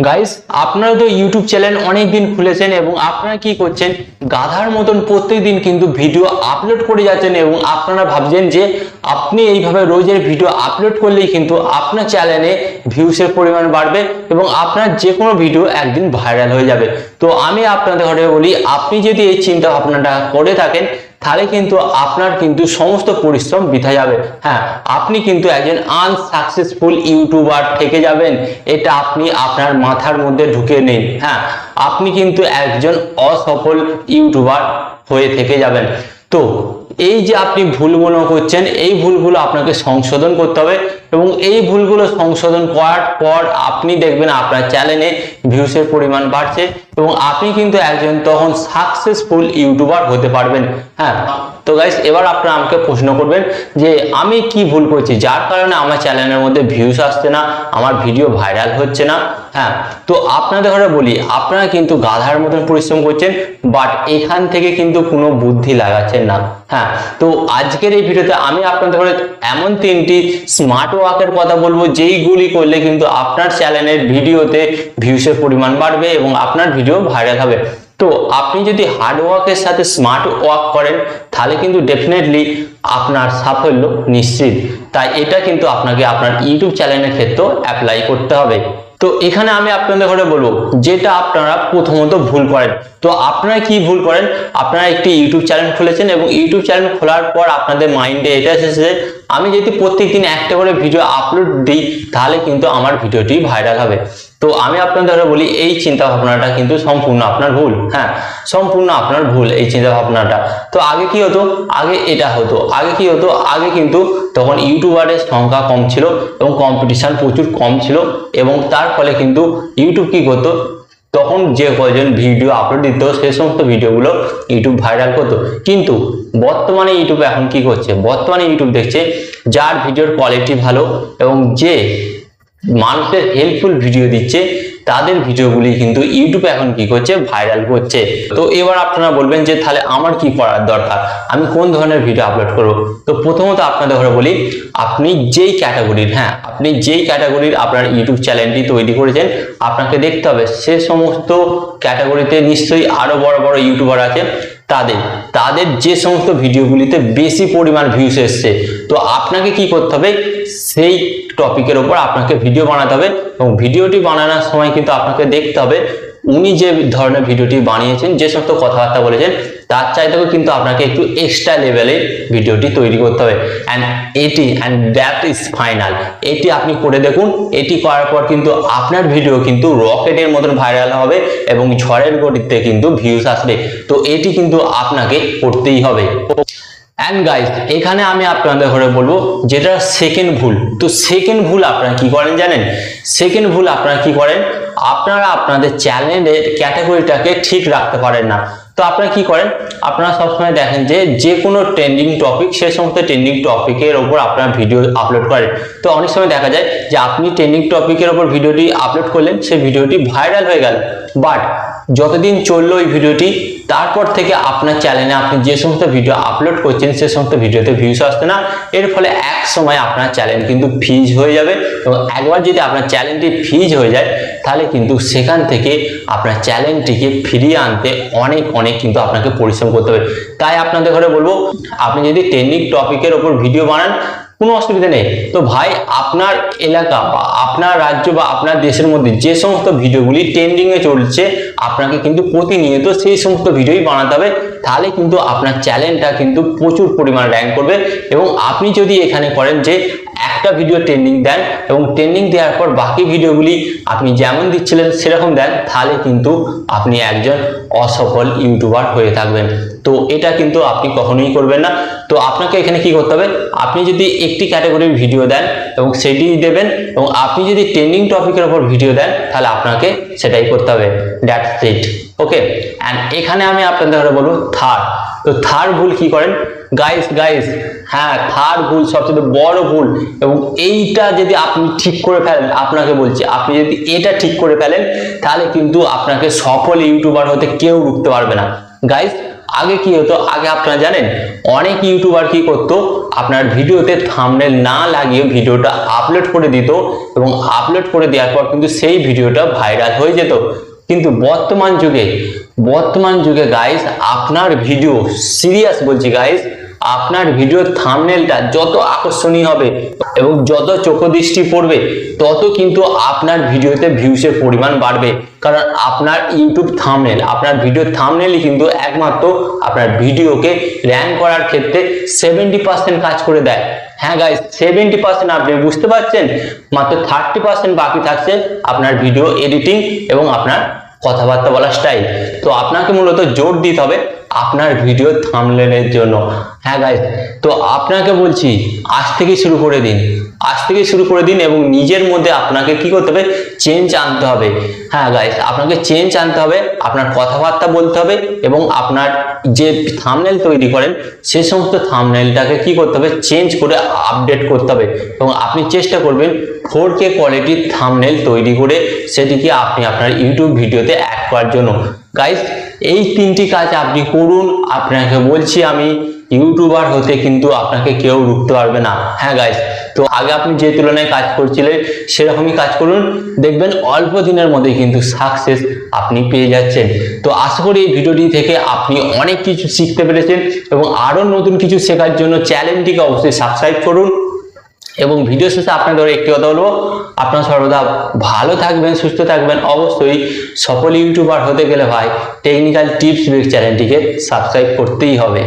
Guys, আপনারা তো YouTube channel অনেক দিন খুলেছেন এবং আপনারা কি করছেন, গাধার মতন প্রত্যেকদিন কিন্তু ভিডিও আপলোড করে যাচ্ছেন এবং আপনারা ভাবছেন যে আপনি এইভাবে রোজের ভিডিও আপলোড করলেই কিন্তু আপনার চ্যানেলে ভিউসের পরিমাণ বাড়বে এবং আপনার যে কোনো ভিডিও একদিন ভাইরাল হয়ে যাবে। তো আমি আপনাদের ঘরে বলি, আপনি যদি এই চিন্তা ভাবনাটা করে থাকেন তাহলে কিন্তু আপনার কিন্তু সমস্ত পরিশ্রম বৃথা যাবে। হ্যাঁ, আপনি কিন্তু একজন আনসাকসেসফুল ইউটিউবার থেকে যাবেন, এটা আপনি আপনার মাথার মধ্যে ঢুকে নিন। হ্যাঁ, আপনি কিন্তু একজন অসফল ইউটিউবার হয়ে থেকে যাবেন। তো এই যে আপনি ভুলগুলো করছেন, এই ভুলগুলো আপনাকে সংশোধন করতে হবে এবং এই ভুলগুলো সংশোধন করার পর আপনি দেখবেন আপনার চ্যানেলে ভিউসের পরিমাণ বাড়ছে এবং আপনি কিন্তু একজন তখন সাকসেসফুল ইউটিউবার হতে পারবেন। হ্যাঁ, তো গাইস, এবার আপনারা আমাকে প্রশ্ন করবেন যে আমি কি ভুল করছি যার কারণে আমার চ্যানেলের মধ্যে ভিউস আসছে না, আমার ভিডিও ভাইরাল হচ্ছে না। হ্যাঁ, তো আপনাদের ঘরে বলি, আপনারা কিন্তু গাধার মতন পরিশ্রম করছেন, বাট এখান থেকে কিন্তু কোনো বুদ্ধি লাগাচ্ছেন না। হ্যাঁ, তো আজকের এই ভিডিওতে আমি আপনাদের ঘরে এমন তিনটি স্মার্ট ওয়ার্কের কথা বলবো যেইগুলি করলে কিন্তু আপনার চ্যানেলের ভিডিওতে ভিউসের পরিমাণ বাড়বে এবং আপনার ভিডিও ভাইরাল হবে। তো আপনি যদি হার্ড ওয়ার্কের সাথে স্মার্ট ওয়ার্ক করেন তাহলে কিন্তু ডেফিনেটলি আপনার সাফল্য নিশ্চিত। তাই এটা কিন্তু আপনাকে আপনার ইউটিউব চ্যানেলের ক্ষেত্রেও অ্যাপ্লাই করতে হবে। তো এখানে আমি আপনাদের ঘরে বলবো যেটা আপনারা প্রথমত ভুল করেন। তো আপনারা কি ভুল করেন, আপনারা একটি ইউটিউব চ্যানেল খুলেছেন এবং ইউটিউব চ্যানেল খোলার পর আপনাদের মাইন্ডে এটা এসেছে আমি যদি প্রত্যেকদিন একটা করে ভিডিও আপলোড দিই তাহলে কিন্তু আমার ভিডিওটি ভাইরাল হবে। তো আমি আপনাদের বলি এই চিন্তা ভাবনাটা কিন্তু সম্পূর্ণ আপনার ভুল। হ্যাঁ, সম্পূর্ণ আপনার ভুল এই চিন্তা ভাবনাটা। তো আগে কি হতো, আগে এটা হতো, আগে কি হতো, আগে কিন্তু তখন ইউটিউবারের সংখ্যা কম ছিল এবং কম্পিটিশন প্রচুর কম ছিল এবং তার ফলে কিন্তু ইউটিউব কি করতো, তখন যে কয়জন ভিডিও আপলোড দিত সেই সমস্ত ভিডিওগুলো ইউটিউব ভাইরাল করতো। কিন্তু বর্তমানে ইউটিউব এখন কি করছে, বর্তমানে ইউটিউব দেখছে যার ভিডিওর কোয়ালিটি ভালো এবং যে মানুষের হেল্পফুল ভিডিও দিচ্ছে তাদের ভিডিওগুলি কিন্তু ইউটিউব এখন কি করছে, ভাইরাল করছে। তো এবার আপনারা বলবেন যে তাহলে আমার কি করার দরকার, আমি কোন ধরনের ভিডিও আপলোড করব। তো প্রথমত আপনাদের ঘরে বলি, আপনি যেই ক্যাটাগরির, হ্যাঁ আপনি যেই ক্যাটাগরির আপনার ইউটিউব চ্যানেলটি তৈরি করেছেন আপনাকে দেখতে হবে সে সমস্ত ক্যাটাগরিতে নিশ্চয়ই আরো বড় বড় ইউটিউবার আছে, তাদের যে সমস্ত ভিডিওগুলিতে বেশি পরিমাণ ভিউস এসছে, তো আপনাকে কি করতে হবে, সেই টপিকের উপর আপনাকে ভিডিও বানাতে হবে এবং ভিডিওটি বানানোর সময় কিন্তু আপনাকে দেখতে হবে উনি যে ধরনের ভিডিওটি বানিয়েছেন, যে সমস্ত কথাবার্তা বলেছেন তার চাইতেও কিন্তু আপনাকে একটু এক্সট্রা লেভেলে ভিডিওটি তৈরি করতে হবে। And that is final. এটি আপনি করে দেখুন, এটি করার পর কিন্তু আপনার ভিডিও কিন্তু রকেটের মতন ভাইরাল হবে এবং ঝড়ের গতিতে কিন্তু ভিউস আসবে। তো এটি কিন্তু আপনাকে করতেই হবে। এন্ড গাইস, এখানে আমি আপনাদের ঘরে বলবো যেটা সেকেন্ড ভুল। তো সেকেন্ড ভুল আপনারা কি করেন জানেন, সেকেন্ড ভুল আপনারা কি করেন, আপনারা আপনাদের চ্যানেলের ক্যাটাগরিটাকে ঠিক রাখতে পারেন না। তো আপনারা কি করেন, আপনারা সবসময় দেখেন যে কোনো ট্রেন্ডিং টপিক, সে সমস্ত ট্রেন্ডিং টপিকের ওপর আপনারা ভিডিও আপলোড করেন। তো অনেক সময় দেখা যায় যে আপনি ট্রেন্ডিং টপিকের ওপর ভিডিওটি আপলোড করলেন, সেই ভিডিওটি ভাইরাল হয়ে গেল, বাট যতদিন চললো ওই ভিডিওটি তারপর থেকে আপনার চ্যানেলে আপনি যে সমস্ত ভিডিও আপলোড করছেন সে সমস্ত ভিডিওতে ভিউস আসছে না। এর ফলে এক সময় আপনার চ্যানেল কিন্তু ফ্রিজ হয়ে যাবে এবং একবার যদি আপনার চ্যানেলটি ফ্রিজ হয়ে যায় তাহলে কিন্তু সেখান থেকে আপনার চ্যানেলটিকে ফিরিয়ে আনতে অনেক কিন্তু আপনাকে পরিশ্রম করতে হবে। তাই আপনাদের ঘরে বলবো, আপনি যদি ট্রেন্ডিং টপিকের ওপর ভিডিও বানান কোনো অসুবিধা নেই। তো ভাই, আপনার এলাকা বা আপনার রাজ্য বা আপনার দেশের মধ্যে যে সমস্ত ভিডিওগুলি ট্রেন্ডিং এ চলছে আপনাকে কিন্তু প্রতিনিয়ত সেই সমস্ত ভিডিওই বানাতে হবে, তাহলে কিন্তু আপনার চ্যানেলটা কিন্তু প্রচুর পরিমাণ র্যাঙ্ক করবে। এবং আপনি যদি এখানে করেন যে একটা ভিডিও ট্রেন্ডিং দেন এবং ট্রেন্ডিং দেওয়ার পর বাকি ভিডিওগুলি আপনি যেমন দিচ্ছিলেন সেরকম দেন, তাহলে কিন্তু আপনি একজন অসফল ইউটিউবার হয়ে থাকবেন। তো এটা কিন্তু আপনি কখনোই করবেন না। তো আপনাকে এখানে কি করতে হবে, আপনি যদি একটি ক্যাটাগরির ভিডিও দেন এবং সেটি দেবেন এবং আপনি যদি ট্রেন্ডিং টপিকের উপর ভিডিও দেন তাহলে আপনাকে সেটাই করতে হবে। That's it. ওকে, এন্ড এখানে আমি আপনাদের বলবো থার্ড। তো থার্ড ভুল কি করেন গাইস, হ্যাঁ থার্ড ভুল সবচেয়ে বড় ভুল এবং এইটা যদি আপনি ঠিক করে ফেলেন, আপনাকে বলছি আপনি যদি এটা ঠিক করে ফেলেন তাহলে কিন্তু আপনাকে সফল ইউটিউবার হতে কেউ রুখতে পারবে না। গাইস, আগে কি হতো, আগে আপনারা জানেন অনেক ইউটিউবার কি করতো, আপনার ভিডিওতে থাম্বনেল না লাগিয়ে ভিডিওটা আপলোড করে দিত এবং আপলোড করে দেওয়ার পর কিন্তু সেই ভিডিওটা ভাইরাল হয়ে যেত। কিন্তু বর্তমান যুগে গাইস, আপনার ভিডিও, সিরিয়াস বলছি গাইস, আপনার ভিডিওর থাম্বনেলটা যত আকর্ষণীয় হবে এবং যত চোখদৃষ্টি পড়বে তত কিন্তু আপনার ভিডিওতে ভিউসের পরিমাণ বাড়বে। কারণ আপনার ইউটিউব থাম্বনেল, আপনার ভিডিওর থাম্বনেলই কিন্তু একমাত্র আপনার ভিডিওকে র্যাঙ্ক করার ক্ষেত্রে 70% কাজ করে দেয়। হ্যাঁ গাইস, 70% আপনি বুঝতে পারছেন, মাত্র 30% বাকি থাকছে আপনার ভিডিও এডিটিং এবং আপনার কথাবার্তা বলার স্টাইল। তো আপনাকে মূলত জোর দিতে হবে আপনার ভিডিও থাম্বনেলের জন্য। হ্যাঁ গাইস, তো আপনাকে বলছি আজ থেকে শুরু করে দিন এবং নিজের মধ্যে আপনাকে কি করতে হবে, চেঞ্জ আনতে হবে। হ্যাঁ গাইস, আপনাকে চেঞ্জ আনতে হবে, আপনার কথাবার্তা বলতে হবে এবং আপনার যে থাম্বনেল তৈরি করেন সে সমস্ত থাম্বনেলটাকে কি করতে হবে, চেঞ্জ করে আপডেট করতে হবে এবং আপনি চেষ্টা করবেন 4K কোয়ালিটির থাম্বনেল তৈরি করে সেটিকে আপনি আপনার ইউটিউব ভিডিওতে অ্যাড করার জন্য। গাইস, এই 3টি কাজ আপনি করুন, আপনাকে বলছি আমি, ইউটিউবার হতে কিন্তু আপনাকে কেউ রুখতে পারবে না। হ্যাঁ গাইস, তো আগে আপনি যে তুলনায় কাজ করছিলেন সেরকমই কাজ করুন, দেখবেন অল্প দিনের মধ্যে কিন্তু সাকসেস আপনি পেয়ে যাচ্ছেন। তো আশা করি এই ভিডিওটি থেকে আপনি অনেক কিছু শিখতে পেরেছেন এবং আরো নতুন কিছু শেখার জন্য চ্যানেলটিকে অবশ্যই সাবস্ক্রাইব করুন। এবং ভিডিও শেষে আপনাদের একটি কথা বলবো, আপনারা সর্বদা ভালো থাকবেন, সুস্থ থাকবেন। অবশ্যই সফল ইউটিউবার হতে গেলে ভাই টেকনিক্যাল টিপস ভিডিও চ্যানেলটিকে সাবস্ক্রাইব করতেই হবে।